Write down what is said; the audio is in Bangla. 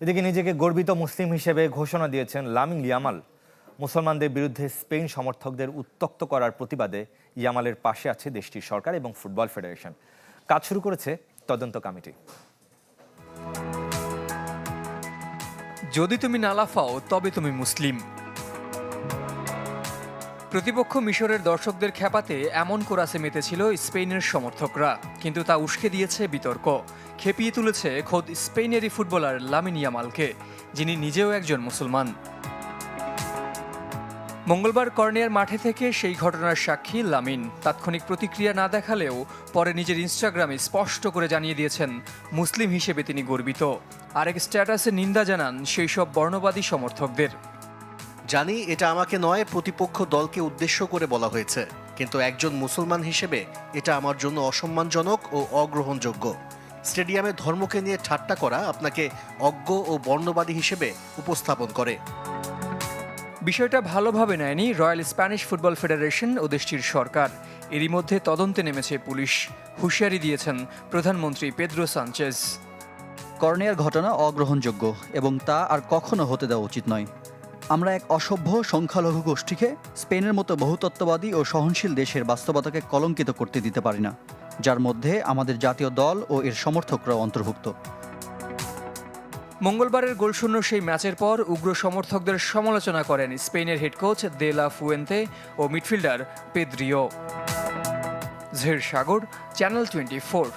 এদিকে নিজেকে গর্বিত মুসলিম হিসেবে ঘোষণা দিয়েছেন লামিন ইয়ামাল। মুসলমানদের বিরুদ্ধে স্পেন সমর্থকদের উত্ত্যক্ত করার প্রতিবাদে ইয়ামালের পাশে আছে দেশটির সরকার এবং ফুটবল ফেডারেশন। কাজ শুরু করেছে তদন্ত কমিটি। যদি তুমি না লাফাও তবে তুমি মুসলিম। প্রতিপক্ষ মিশরের দর্শকদের খেপাতে এমন কোরাসে মেতেছিল স্পেনের সমর্থকরা, কিন্তু তা উস্কে দিয়েছে বিতর্ক। খেপিয়ে তুলেছে খোদ স্পেনেরই ফুটবলার লামিন ইয়ামালকে, যিনি নিজেও একজন মুসলমান। মঙ্গলবার কর্নিয়ার মাঠে থেকে সেই ঘটনার সাক্ষী লামিন। তাৎক্ষণিক প্রতিক্রিয়া না দেখালেও পরে নিজের ইনস্টাগ্রামে স্পষ্ট করে জানিয়ে দিয়েছেন মুসলিম হিসেবে তিনি গর্বিত। আরেক স্ট্যাটাসে নিন্দা জানান সেই সব বর্ণবাদী সমর্থকদের। জানি এটা আমাকে নয়, প্রতিপক্ষ দলকে উদ্দেশ্য করে বলা হয়েছে, কিন্তু একজন মুসলমান হিসেবে এটা আমার জন্য অসম্মানজনক ও অগ্রহণযোগ্য। স্টেডিয়ামে ধর্মকে নিয়ে ঠাট্টা করা আপনাকে অজ্ঞ ও বর্ণবাদী হিসেবে উপস্থাপন করে। বিষয়টা ভালোভাবে নেয়নি রয়্যাল স্প্যানিশ ফুটবল ফেডারেশন ও দেশটির সরকার। এরই মধ্যে তদন্তে নেমেছে পুলিশ। হুঁশিয়ারি দিয়েছেন প্রধানমন্ত্রী পেদ্রো সানচেজ। কর্নিয়ার ঘটনা অগ্রহণযোগ্য এবং তা আর কখনো হতে দেওয়া উচিত নয়। আমরা এক অসভ্য সংখ্যালঘু গোষ্ঠীকে স্পেনের মতো বহুতত্ত্ববাদী ও সহনশীল দেশের বাস্তবতাকে কলঙ্কিত করতে দিতে পারি না, যার মধ্যে আমাদের জাতীয় দল ও এর সমর্থকরাও অন্তর্ভুক্ত। মঙ্গলবারের গোলশূন্য সেই ম্যাচের পর উগ্র সমর্থকদের সমালোচনা করেন স্পেনের head coach de la Fuente ও মিডফিল্ডার পেদ্রিও। জহির সাগর, চ্যানেল 24।